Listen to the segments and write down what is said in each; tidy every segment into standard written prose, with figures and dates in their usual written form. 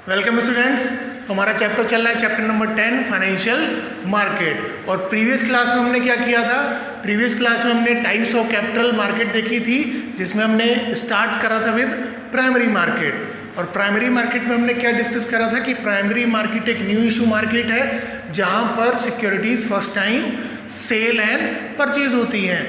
Welcome students, हमारा chapter चल रहा है चैप्टर नंबर 10 फाइनेंशियल मार्केट। और प्रीवियस क्लास में हमने क्या किया था? प्रीवियस क्लास में हमने टाइप्स ऑफ कैपिटल मार्केट देखी थी, जिसमें हमने स्टार्ट करा था विद प्राइमरी मार्केट। और प्राइमरी मार्केट में हमने क्या डिस्कस करा था कि प्राइमरी मार्केट एक न्यू इशू मार्केट है जहां पर securities first time sale and purchase होती हैं।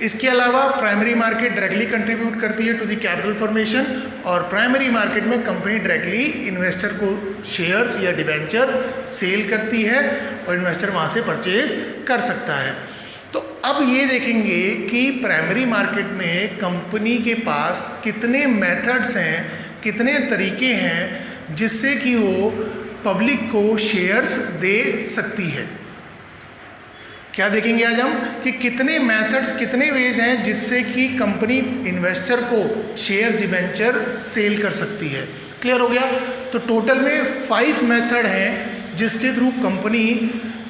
इसके अलावा प्राइमरी मार्केट डायरेक्टली कंट्रीब्यूट करती है टू द कैपिटल फॉर्मेशन, और प्राइमरी मार्केट में कंपनी डायरेक्टली इन्वेस्टर को शेयर्स या डिबेंचर सेल करती है और इन्वेस्टर वहाँ से परचेज कर सकता है। तो अब ये देखेंगे कि प्राइमरी मार्केट में कंपनी के पास कितने मेथड्स हैं, कितने तरीके हैं जिससे कि वो पब्लिक को शेयर्स दे सकती है। क्या देखेंगे आज हम कि कितने मेथड्स, कितने वेज हैं जिससे कि कंपनी इन्वेस्टर को शेयर्स डिबेंचर सेल कर सकती है। क्लियर हो गया? तो टोटल में 5 मेथड हैं जिसके थ्रू कंपनी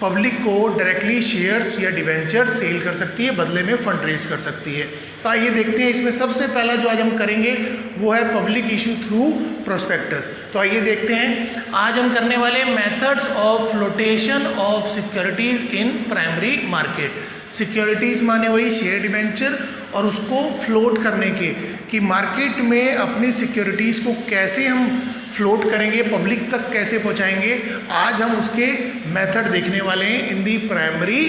पब्लिक को डायरेक्टली शेयर्स या डिबेंचर सेल कर सकती है, बदले में फंड रेज कर सकती है। तो आइए देखते हैं, इसमें सबसे पहला जो आज हम करेंगे वो है पब्लिक इशू थ्रू प्रोस्पेक्टस। तो आइए देखते हैं, आज हम करने वाले methods of flotation of securities in primary market. Securities माने वही शेयर डिबेंचर, और उसको फ्लोट करने के कि मार्केट में अपनी सिक्योरिटीज़ को कैसे हम फ्लोट करेंगे, पब्लिक तक कैसे पहुंचाएंगे, आज हम उसके मेथड देखने वाले हैं in the primary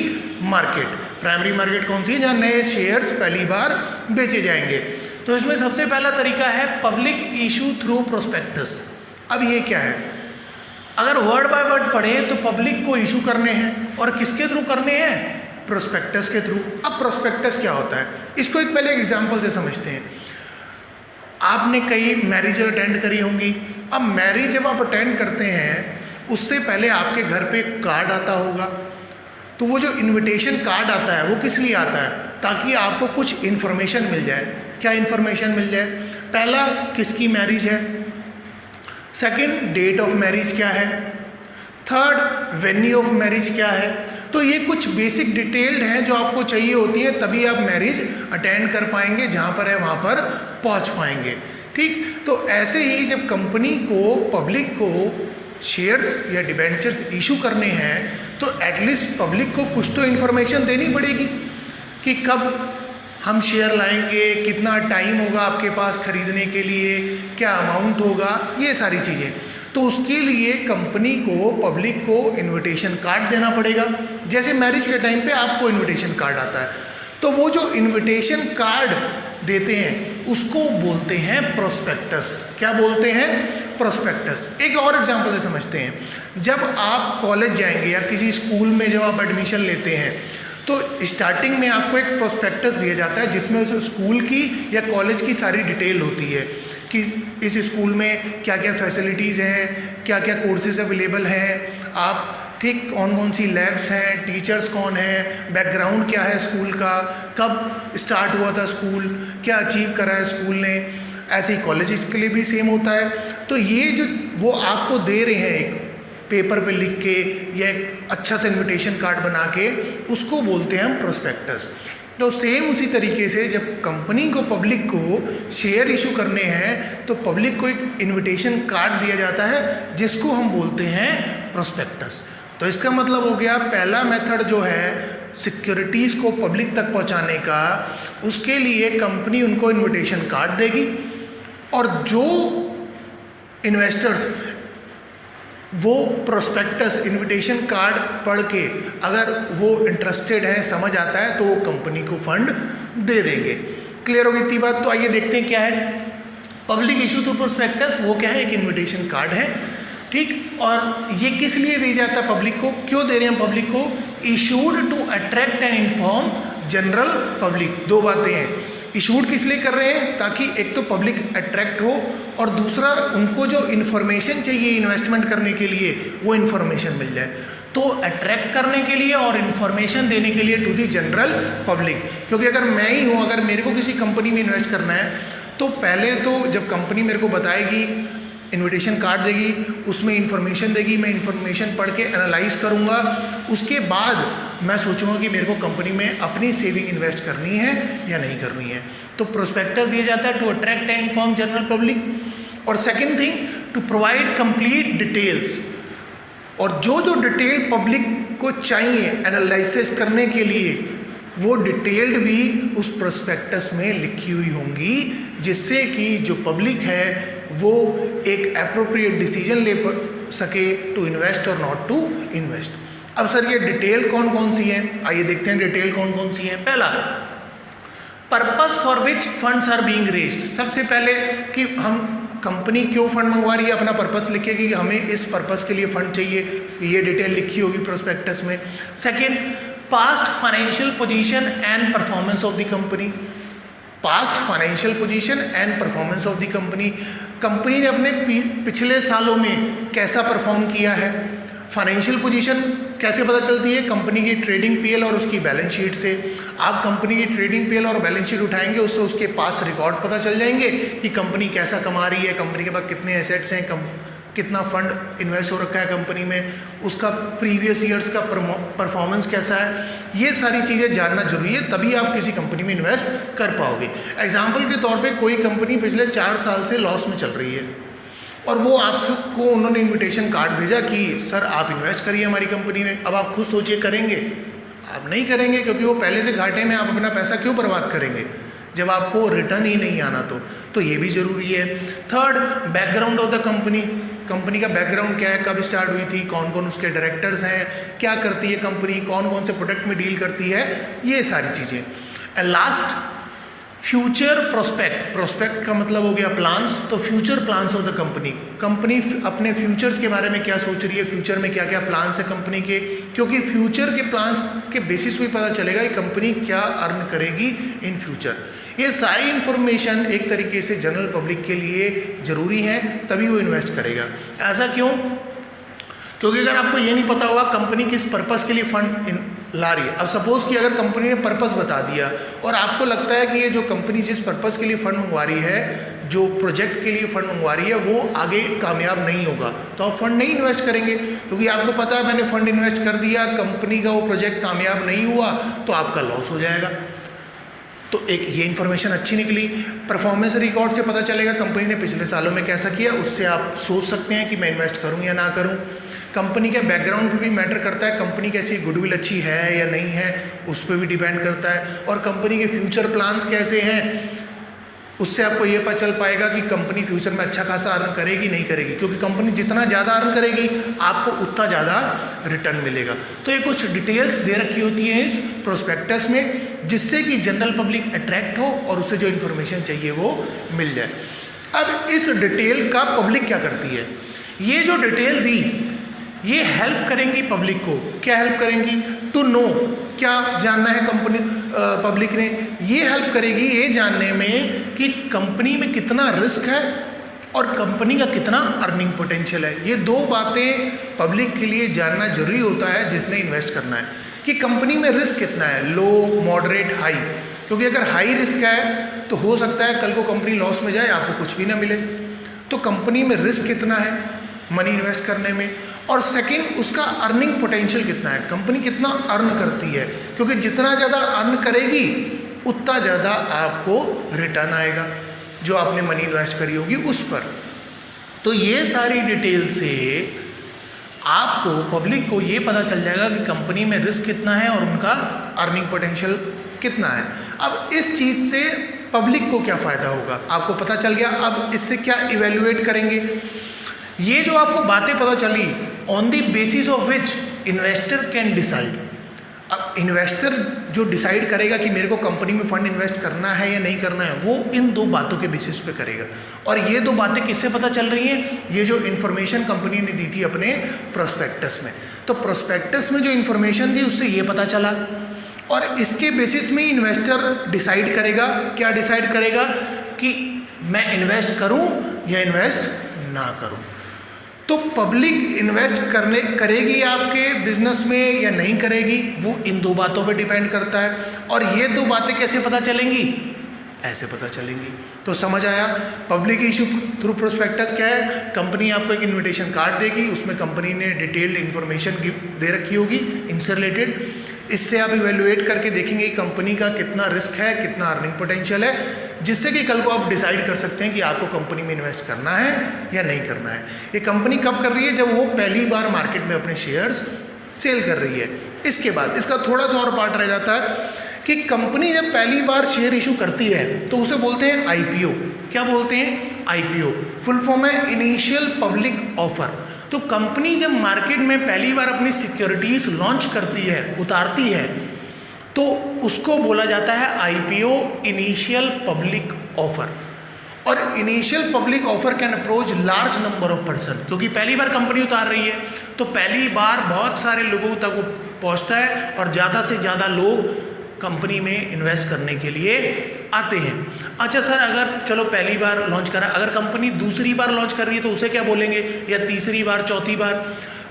market. Primary market कौन सी है? जहाँ नए शेयर्स पहली बार बेचे जाएंगे। तो इसमें सबसे पहला तरीका है पब्लिक इशू थ्रू प्रोस्पेक्टस। अब ये क्या है? अगर वर्ड बाय वर्ड पढ़ें तो पब्लिक को इशू करने हैं, और किसके थ्रू करने हैं? प्रोस्पेक्टस के थ्रू। अब प्रोस्पेक्टस क्या होता है, इसको एक पहले एग्जाम्पल से समझते हैं। आपने कई मैरिज अटेंड करी होंगी। अब मैरिज जब आप अटेंड करते हैं उससे पहले आपके घर पे कार्ड आता होगा। तो वो जो इनविटेशन कार्ड आता है वो किस लिए आता है? ताकि आपको कुछ इन्फॉर्मेशन मिल जाए। क्या इन्फॉर्मेशन मिल जाए? पहला, किसकी मैरिज है। सेकंड, डेट ऑफ मैरिज क्या है। थर्ड, वेन्यू ऑफ मैरिज क्या है। तो ये कुछ बेसिक डिटेल्ड हैं जो आपको चाहिए होती हैं, तभी आप मैरिज अटेंड कर पाएंगे, जहाँ पर है वहाँ पर पहुँच पाएंगे। ठीक, तो ऐसे ही जब कंपनी को पब्लिक को शेयर्स या डिबेंचर्स इशू करने हैं तो एटलीस्ट पब्लिक को कुछ तो इन्फॉर्मेशन देनी पड़ेगी कि कब हम शेयर लाएंगे, कितना टाइम होगा आपके पास खरीदने के लिए, क्या अमाउंट होगा, ये सारी चीज़ें। तो उसके लिए कंपनी को पब्लिक को इनविटेशन कार्ड देना पड़ेगा। जैसे मैरिज के टाइम पे आपको इनविटेशन कार्ड आता है, तो वो जो इनविटेशन कार्ड देते हैं उसको बोलते हैं प्रोस्पेक्टस। क्या बोलते हैं? प्रोस्पेक्टस। एक और एग्जांपल से समझते हैं। जब आप कॉलेज जाएंगे या किसी स्कूल में जब आप एडमिशन लेते हैं तो स्टार्टिंग में आपको एक प्रोस्पेक्टस दिया जाता है जिसमें उस स्कूल की या कॉलेज की सारी डिटेल होती है कि इस स्कूल में क्या क्या फैसिलिटीज़ हैं, क्या क्या कोर्सेज अवेलेबल हैं, आप ठीक कौन कौन सी लैब्स हैं, टीचर्स कौन हैं, बैकग्राउंड क्या है स्कूल का, कब स्टार्ट हुआ था स्कूल, क्या अचीव करा है स्कूल ने। ऐसे ही कॉलेज के लिए भी सेम होता है। तो ये जो वो आपको दे रहे हैं एक पेपर पे लिख के या एक अच्छा सा इन्विटेशन कार्ड बना के, उसको बोलते हैं हम प्रोस्पेक्टस। तो सेम उसी तरीके से जब कंपनी को पब्लिक को शेयर इशू करने हैं तो पब्लिक को एक इनविटेशन कार्ड दिया जाता है जिसको हम बोलते हैं प्रोस्पेक्टस। तो इसका मतलब हो गया, पहला मेथड जो है सिक्योरिटीज़ को पब्लिक तक पहुंचाने का, उसके लिए कंपनी उनको इनविटेशन कार्ड देगी, और जो इन्वेस्टर्स वो प्रोस्पेक्टस इनविटेशन कार्ड पढ़ के अगर वो इंटरेस्टेड है, समझ आता है, तो वो कंपनी को फंड दे देंगे। क्लियर हो गई इतनी बात? तो आइए देखते हैं क्या है पब्लिक इशू टू प्रोस्पेक्टस। वो क्या है? एक इनविटेशन कार्ड है। ठीक, और ये किस लिए दिया जाता है पब्लिक को? क्यों दे रहे हैं पब्लिक को? Issued to attract and inform general public. दो बातें हैं। इशूड किस लिए कर रहे हैं? ताकि एक तो पब्लिक अट्रैक्ट हो, और दूसरा उनको जो इन्फॉर्मेशन चाहिए इन्वेस्टमेंट करने के लिए वो इन्फॉर्मेशन मिल जाए। तो अट्रैक्ट करने के लिए और इन्फॉर्मेशन देने के लिए टू दी जनरल पब्लिक। क्योंकि अगर मैं ही हूँ, अगर मेरे को किसी कंपनी में इन्वेस्ट करना है तो पहले तो जब कंपनी मेरे को बताएगी, इनविटेशन कार्ड देगी, उसमें इन्फॉर्मेशन देगी, मैं इन्फॉर्मेशन पढ़ के एनालाइज करूँगा, उसके बाद मैं सोचूंगा कि मेरे को कंपनी में अपनी सेविंग इन्वेस्ट करनी है या नहीं करनी है। तो प्रोस्पेक्टस दिया जाता है to attract and inform general public. और second thing, to provide complete details, और जो जो डिटेल पब्लिक को चाहिए एनालिसिस करने के लिए वो डिटेल्ड भी उस प्रोस्पेक्टस में लिखी हुई होंगी, जिससे कि जो पब्लिक है वो एक एप्रोप्रिएट डिसीजन ले सके टू इन्वेस्ट और नॉट टू इन्वेस्ट। अब सर ये डिटेल कौन कौन सी है, आइए देखते हैं डिटेल कौन कौन सी है। पहला, purpose for which funds are being raised. सबसे पहले कि हम कंपनी क्यों फंड मंगवा रही है, अपना पर्पस लिखेगी कि हमें इस पर्पस के लिए फंड चाहिए, ये डिटेल लिखी होगी प्रोस्पेक्टस में। Second, past financial position and performance of the company. Past financial position and performance of the company, company ने अपने पिछले सालों में कैसा परफॉर्म किया है। फाइनेंशियल पोजीशन कैसे पता चलती है, कंपनी की ट्रेडिंग पीएल और उसकी बैलेंस शीट से। आप कंपनी की ट्रेडिंग पीएल और बैलेंस शीट उठाएंगे, उससे उसके पास रिकॉर्ड पता चल जाएंगे कि कंपनी कैसा कमा रही है, कंपनी के पास कितने एसेट्स हैं, कितना फंड इन्वेस्ट हो रखा है कंपनी में, उसका प्रीवियस ईयर्स का परफॉर्मेंस कैसा है। ये सारी चीज़ें जानना जरूरी है, तभी आप किसी कंपनी में इन्वेस्ट कर पाओगे। एग्जाम्पल के तौर पर कोई कंपनी पिछले 4 साल से लॉस में चल रही है और वो आपको उन्होंने इनविटेशन कार्ड भेजा कि सर आप इन्वेस्ट करिए हमारी कंपनी में। अब आप खुद सोचिए करेंगे, आप नहीं करेंगे, क्योंकि वो पहले से घाटे में, आप अपना पैसा क्यों बर्बाद करेंगे जब आपको रिटर्न ही नहीं आना। तो ये भी ज़रूरी है। Third, background of the company. Company का बैकग्राउंड क्या है, कब स्टार्ट हुई थी, कौन कौन उसके डायरेक्टर्स हैं, क्या करती है कंपनी, कौन कौन से प्रोडक्ट में डील करती है, ये सारी चीज़ें। And last, future prospect. Prospect का मतलब हो गया प्लान्स, तो future plans of the company. Company अपने फ्यूचर्स के बारे में क्या सोच रही है, फ्यूचर में क्या क्या प्लान्स है कंपनी के, क्योंकि फ्यूचर के प्लान्स के बेसिस पे पता चलेगा कि कंपनी क्या अर्न करेगी इन फ्यूचर। ये सारी इन्फॉर्मेशन एक तरीके से जनरल पब्लिक के लिए ज़रूरी है, तभी वो इन्वेस्ट करेगा। ऐसा क्यों, क्योंकि अगर आपको ये नहीं पता होगा कंपनी किस पर्पस के लिए फंड ला रही है। अब सपोज कि अगर कंपनी ने पर्पस बता दिया और आपको लगता है कि ये जो कंपनी जिस पर्पस के लिए फंड मंगवा रही है, जो प्रोजेक्ट के लिए फंड मंगवा रही है, वो आगे कामयाब नहीं होगा, तो आप फंड नहीं इन्वेस्ट करेंगे, क्योंकि आपको पता है मैंने फंड इन्वेस्ट कर दिया, कंपनी का वो प्रोजेक्ट कामयाब नहीं हुआ तो आपका लॉस हो जाएगा। तो एक ये इन्फॉर्मेशन अच्छी निकली। परफॉर्मेंस रिकॉर्ड से पता चलेगा कंपनी ने पिछले सालों में कैसा किया, उससे आप सोच सकते हैं कि मैं इन्वेस्ट करूं या ना करूं। कंपनी के बैकग्राउंड पे भी मैटर करता है, कंपनी कैसी गुडविल अच्छी है या नहीं है, उस पर भी डिपेंड करता है। और कंपनी के फ्यूचर प्लान्स कैसे हैं, उससे आपको ये पता चल पाएगा कि कंपनी फ्यूचर में अच्छा खासा अर्न करेगी नहीं करेगी, क्योंकि कंपनी जितना ज़्यादा अर्न करेगी आपको उतना ज़्यादा रिटर्न मिलेगा। तो ये कुछ डिटेल्स दे रखी होती हैं इस प्रोस्पेक्टस में, जिससे कि जनरल पब्लिक अट्रैक्ट हो और उसे जो इन्फॉर्मेशन चाहिए वो मिल जाए। अब इस डिटेल का पब्लिक क्या करती है, ये जो डिटेल दी ये हेल्प करेंगी पब्लिक को। क्या हेल्प करेंगी, टू नो, क्या जानना है कंपनी पब्लिक ने, ये हेल्प करेगी ये जानने में कि कंपनी में कितना रिस्क है और कंपनी का कितना अर्निंग पोटेंशियल है। ये दो बातें पब्लिक के लिए जानना जरूरी होता है जिसने इन्वेस्ट करना है, कि कंपनी में रिस्क कितना है, लो, मॉडरेट, हाई। क्योंकि अगर हाई रिस्क है तो हो सकता है कल को कंपनी लॉस में जाए, आपको कुछ भी ना मिले। तो कंपनी में रिस्क कितना है मनी इन्वेस्ट करने में, और सेकंड उसका अर्निंग पोटेंशियल कितना है, कंपनी कितना अर्न करती है, क्योंकि जितना ज़्यादा अर्न करेगी उतना ज़्यादा आपको रिटर्न आएगा जो आपने मनी इन्वेस्ट करी होगी उस पर। तो ये सारी डिटेल से आपको पब्लिक को ये पता चल जाएगा कि कंपनी में रिस्क कितना है और उनका अर्निंग पोटेंशियल कितना है। अब इस चीज़ से पब्लिक को क्या फ़ायदा होगा, आपको पता चल गया। अब इससे क्या इवेल्युएट करेंगे, ये जो आपको बातें पता चली, on the basis of which investor can decide. अब इन्वेस्टर जो डिसाइड करेगा कि मेरे को कंपनी में फंड इन्वेस्ट करना है या नहीं करना है, वो इन दो बातों के बेसिस पे करेगा। और ये दो बातें किससे पता चल रही हैं, ये जो इन्फॉर्मेशन कंपनी ने दी थी अपने प्रोस्पेक्टस में। तो प्रोस्पेक्टस में जो इन्फॉर्मेशन दी उससे ये पता चला, और इसके बेसिस में इन्वेस्टर डिसाइड करेगा। क्या डिसाइड करेगा कि मैं इन्वेस्ट करूं या इन्वेस्ट ना करूं। तो पब्लिक इन्वेस्ट करेगी आपके बिजनेस में या नहीं करेगी, वो इन दो बातों पे डिपेंड करता है। और ये दो बातें कैसे पता चलेंगी, ऐसे पता चलेंगी। तो समझ आया, पब्लिक इशू थ्रू प्रोस्पेक्टस क्या है, कंपनी आपको एक इन्विटेशन कार्ड देगी, उसमें कंपनी ने डिटेल्ड इन्फॉर्मेशन दे रखी होगी इनसे रिलेटेड। इससे आप इवेल्युएट करके देखेंगे कंपनी का कितना रिस्क है, कितना अर्निंग पोटेंशियल है, जिससे कि कल को आप डिसाइड कर सकते हैं कि आपको कंपनी में इन्वेस्ट करना है या नहीं करना है। ये कंपनी कब कर रही है? जब वो पहली बार मार्केट में अपने शेयर्स सेल कर रही है। इसके बाद इसका थोड़ा सा और पार्ट रह जाता है कि कंपनी जब पहली बार शेयर इशू करती है तो उसे बोलते हैं आईपीओ। क्या बोलते हैं? आईपीओ। फुल फॉर्म है इनिशियल पब्लिक ऑफर। तो कंपनी जब मार्केट में पहली बार अपनी सिक्योरिटीज लॉन्च करती है, उतारती है, तो उसको बोला जाता है आईपीओ, इनिशियल पब्लिक ऑफर। और initial public offer can approach large number of person, क्योंकि पहली बार कंपनी उतार रही है तो पहली बार बहुत सारे लोगों तक वो पहुंचता है और ज़्यादा से ज़्यादा लोग कंपनी में इन्वेस्ट करने के लिए आते हैं। अच्छा सर, अगर चलो पहली बार लॉन्च करा, अगर कंपनी दूसरी बार लॉन्च कर रही है तो उसे क्या बोलेंगे? या तीसरी बार, चौथी बार?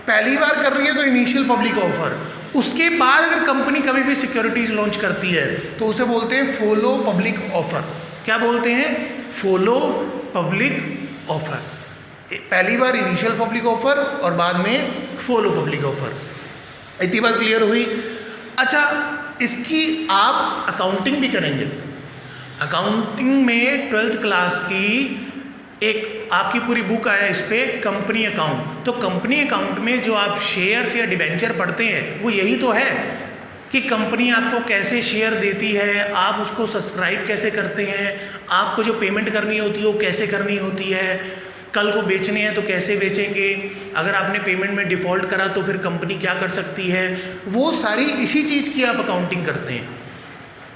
पहली बार कर रही है तो इनिशियल पब्लिक ऑफर। उसके बाद अगर कंपनी कभी भी सिक्योरिटीज लॉन्च करती है तो उसे बोलते हैं फॉलो पब्लिक ऑफर। क्या बोलते हैं? Follow public offer. पहली बार इनिशियल पब्लिक ऑफर और बाद में फॉलो पब्लिक ऑफर। इतनी बात क्लियर हुई? अच्छा, इसकी आप अकाउंटिंग भी करेंगे। अकाउंटिंग में 12th क्लास की एक आपकी पूरी बुक आया इस पे, कंपनी अकाउंट। तो कंपनी अकाउंट में जो आप शेयर्स या डिबेंचर पढ़ते हैं वो यही तो है कि कंपनी आपको कैसे शेयर देती है, आप उसको सब्सक्राइब कैसे करते हैं, आपको जो पेमेंट करनी होती है वो कैसे करनी होती है, कल को बेचने हैं तो कैसे बेचेंगे, अगर आपने पेमेंट में डिफ़ॉल्ट करा तो फिर कंपनी क्या कर सकती है, वो सारी इसी चीज़ की आप अकाउंटिंग करते हैं।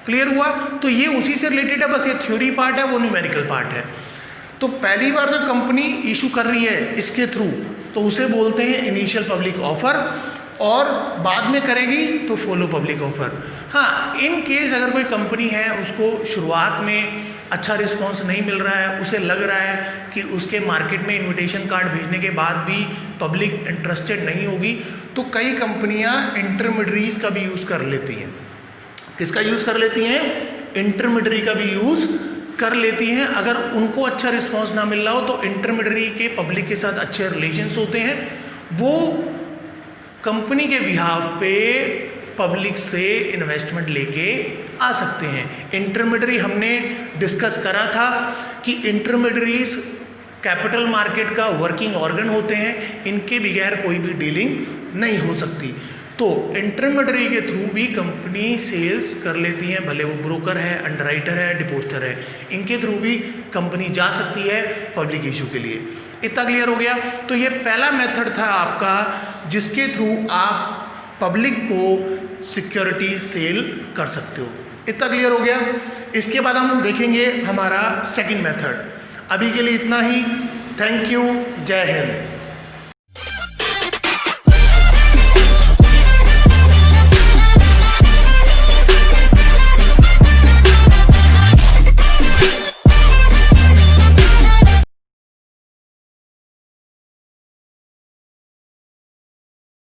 क्लियर हुआ? तो ये उसी से रिलेटेड है, बस ये थ्योरी पार्ट है, वो न्यूमेरिकल पार्ट है। तो पहली बार जब कंपनी इशू कर रही है इसके थ्रू तो उसे बोलते हैं इनिशियल पब्लिक ऑफर, और बाद में करेगी तो फॉलो पब्लिक ऑफर। हाँ, इन केस अगर कोई कंपनी है उसको शुरुआत में अच्छा रिस्पांस नहीं मिल रहा है, उसे लग रहा है कि उसके मार्केट में इनविटेशन कार्ड भेजने के बाद भी पब्लिक इंटरेस्टेड नहीं होगी, तो कई कंपनियां इंटरमीडियरीज का भी यूज़ कर लेती हैं। किसका यूज़ कर लेती हैं? इंटरमीडियरी का भी यूज़ कर लेती हैं। अगर उनको अच्छा रिस्पांस ना मिल रहा हो तो इंटरमीडियरी के पब्लिक के साथ अच्छे रिलेशंस होते हैं, वो कंपनी के बिहाफ पे पब्लिक से इन्वेस्टमेंट लेके आ सकते हैं। इंटरमीडियरी हमने डिस्कस करा था कि इंटरमीडियरीज कैपिटल मार्केट का वर्किंग ऑर्गन होते हैं, इनके बगैर कोई भी डीलिंग नहीं हो सकती। तो इंटरमीडियरी के थ्रू भी कंपनी सेल्स कर लेती हैं, भले वो ब्रोकर है, अंडरराइटर है, डिपोजिटर है, इनके थ्रू भी कंपनी जा सकती है पब्लिक इशू के लिए। इतना क्लियर हो गया? तो ये पहला मेथड था आपका जिसके थ्रू आप पब्लिक को सिक्योरिटी सेल कर सकते हो। इतना क्लियर हो गया? इसके बाद हम देखेंगे हमारा सेकंड मेथड। अभी के लिए इतना ही। Thank you. जय हिंद।